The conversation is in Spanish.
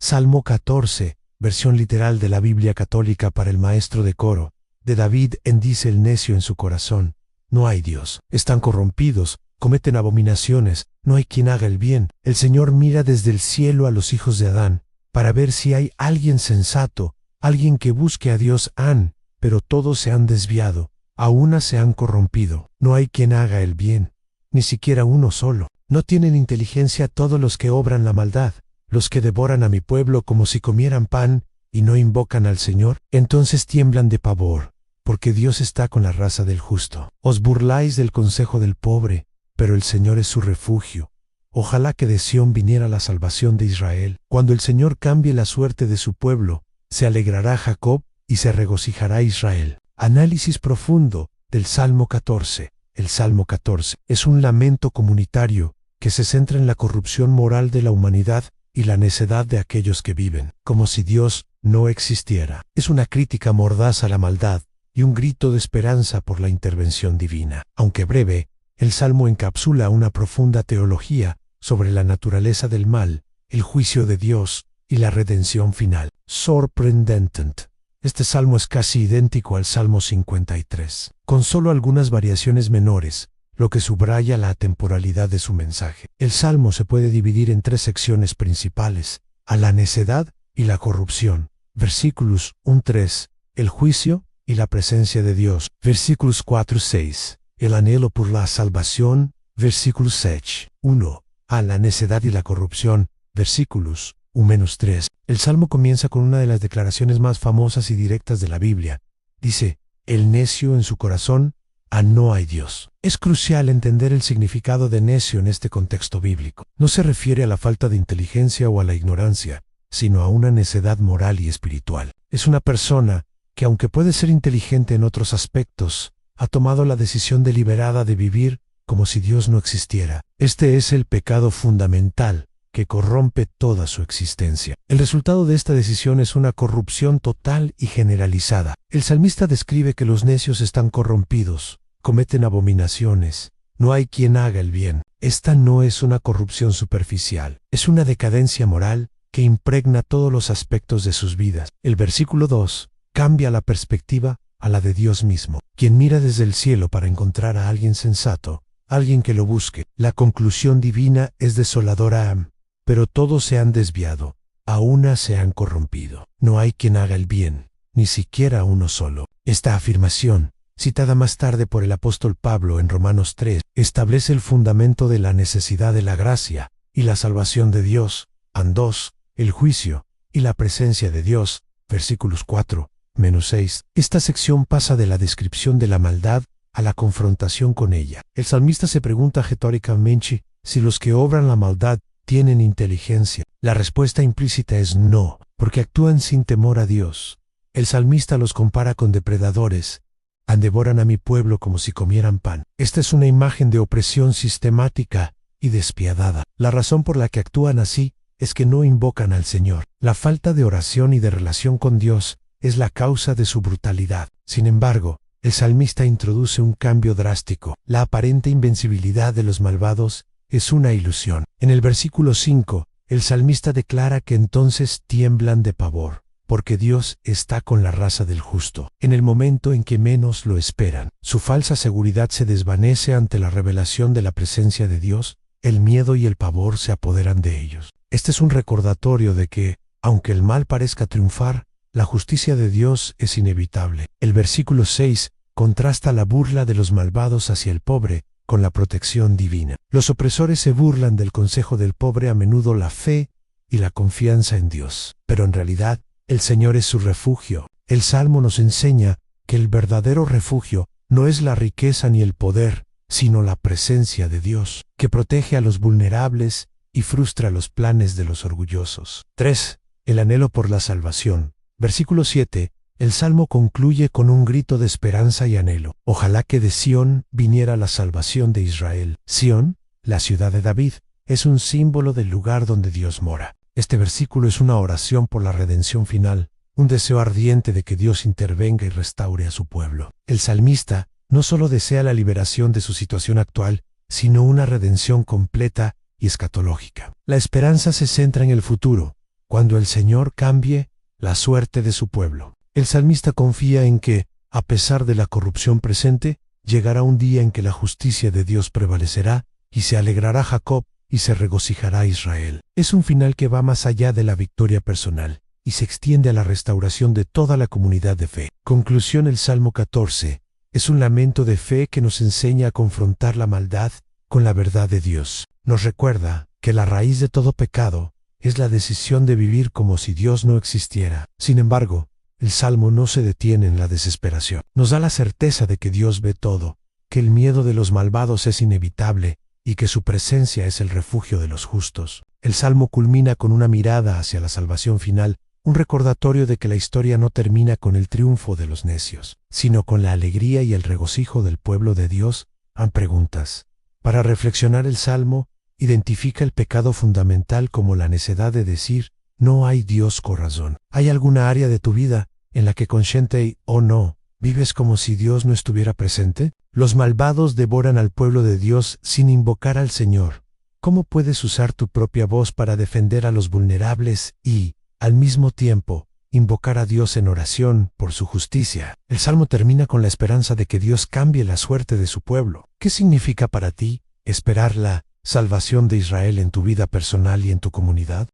Salmo 14, versión literal de la Biblia católica para el maestro de coro. De David dice el necio en su corazón: no hay Dios. Están corrompidos, cometen abominaciones, no hay quien haga el bien. El Señor mira desde el cielo a los hijos de Adán, para ver si hay alguien sensato, alguien que busque a Dios. Pero todos se han desviado, a una se han corrompido. No hay quien haga el bien, ni siquiera uno solo. No tienen inteligencia todos los que obran la maldad, los que devoran a mi pueblo como si comieran pan, y no invocan al Señor. Entonces tiemblan de pavor, porque Dios está con la raza del justo. Os burláis del consejo del pobre, pero el Señor es su refugio. Ojalá que de Sión viniera la salvación de Israel. Cuando el Señor cambie la suerte de su pueblo, se alegrará Jacob y se regocijará Israel. Análisis profundo del Salmo 14. El Salmo 14 es un lamento comunitario que se centra en la corrupción moral de la humanidad y la necedad de aquellos que viven como si Dios no existiera. Es una crítica mordaz a la maldad y un grito de esperanza por la intervención divina. Aunque breve, el Salmo encapsula una profunda teología sobre la naturaleza del mal, el juicio de Dios y la redención final. Sorprendente. Este salmo es casi idéntico al Salmo 53, con solo algunas variaciones menores, lo que subraya la atemporalidad de su mensaje. El salmo se puede dividir en tres secciones principales: a la necedad y la corrupción. Versículos 1-3, el juicio y la presencia de Dios. Versículos 4-6, el anhelo por la salvación. Versículos 6, 1, a la necedad y la corrupción. Versículos 1-3. El salmo comienza con una de las declaraciones más famosas y directas de la Biblia. Dice: el necio en su corazón, no hay Dios. Es crucial entender el significado de necio en este contexto bíblico. No se refiere a la falta de inteligencia o a la ignorancia, sino a una necedad moral y espiritual. Es una persona que, aunque puede ser inteligente en otros aspectos, ha tomado la decisión deliberada de vivir como si Dios no existiera. Este es el pecado fundamental que corrompe toda su existencia. El resultado de esta decisión es una corrupción total y generalizada. El salmista describe que los necios están corrompidos, cometen abominaciones, no hay quien haga el bien. Esta no es una corrupción superficial, es una decadencia moral que impregna todos los aspectos de sus vidas. El versículo 2 cambia la perspectiva a la de Dios mismo, quien mira desde el cielo para encontrar a alguien sensato, alguien que lo busque. La conclusión divina es desoladora. Pero todos se han desviado, a una se han corrompido. No hay quien haga el bien, ni siquiera uno solo. Esta afirmación, citada más tarde por el apóstol Pablo en Romanos 3, establece el fundamento de la necesidad de la gracia y la salvación de Dios. 2, el juicio y la presencia de Dios. Versículos 4-6. Esta sección pasa de la descripción de la maldad a la confrontación con ella. El salmista se pregunta retóricamente si los que obran la maldad tienen inteligencia. La respuesta implícita es no, porque actúan sin temor a Dios. El salmista los compara con depredadores. Devoran a mi pueblo como si comieran pan. Esta es una imagen de opresión sistemática y despiadada. La razón por la que actúan así es que no invocan al Señor. La falta de oración y de relación con Dios es la causa de su brutalidad. Sin embargo, el salmista introduce un cambio drástico. La aparente invencibilidad de los malvados es una ilusión. En el versículo 5, el salmista declara que entonces tiemblan de pavor, porque Dios está con la raza del justo. En el momento en que menos lo esperan, su falsa seguridad se desvanece ante la revelación de la presencia de Dios. El miedo y el pavor se apoderan de ellos. Este es un recordatorio de que, aunque el mal parezca triunfar, la justicia de Dios es inevitable. El versículo 6 contrasta la burla de los malvados hacia el pobre con la protección divina. Los opresores se burlan del consejo del pobre, a menudo la fe y la confianza en Dios. Pero en realidad, el Señor es su refugio. El Salmo nos enseña que el verdadero refugio no es la riqueza ni el poder, sino la presencia de Dios, que protege a los vulnerables y frustra los planes de los orgullosos. 3. El anhelo por la salvación. Versículo 7. El Salmo concluye con un grito de esperanza y anhelo. Ojalá que de Sión viniera la salvación de Israel. Sión, la ciudad de David, es un símbolo del lugar donde Dios mora. Este versículo es una oración por la redención final, un deseo ardiente de que Dios intervenga y restaure a su pueblo. El salmista no solo desea la liberación de su situación actual, sino una redención completa y escatológica. La esperanza se centra en el futuro, cuando el Señor cambie la suerte de su pueblo. El salmista confía en que, a pesar de la corrupción presente, llegará un día en que la justicia de Dios prevalecerá, y se alegrará Jacob, y se regocijará Israel. Es un final que va más allá de la victoria personal, y se extiende a la restauración de toda la comunidad de fe. Conclusión: el Salmo 14 es un lamento de fe que nos enseña a confrontar la maldad con la verdad de Dios. Nos recuerda que la raíz de todo pecado es la decisión de vivir como si Dios no existiera. Sin embargo, el Salmo no se detiene en la desesperación. Nos da la certeza de que Dios ve todo, que el miedo de los malvados es inevitable y que su presencia es el refugio de los justos. El Salmo culmina con una mirada hacia la salvación final, un recordatorio de que la historia no termina con el triunfo de los necios, sino con la alegría y el regocijo del pueblo de Dios. Han preguntas. Para reflexionar, el Salmo identifica el pecado fundamental como la necedad de decir: no hay Dios con razón. ¿Hay alguna área de tu vida en la que consciente o no vives como si Dios no estuviera presente? Los malvados devoran al pueblo de Dios sin invocar al Señor. ¿Cómo puedes usar tu propia voz para defender a los vulnerables y, al mismo tiempo, invocar a Dios en oración por su justicia? El Salmo termina con la esperanza de que Dios cambie la suerte de su pueblo. ¿Qué significa para ti esperar la salvación de Israel en tu vida personal y en tu comunidad?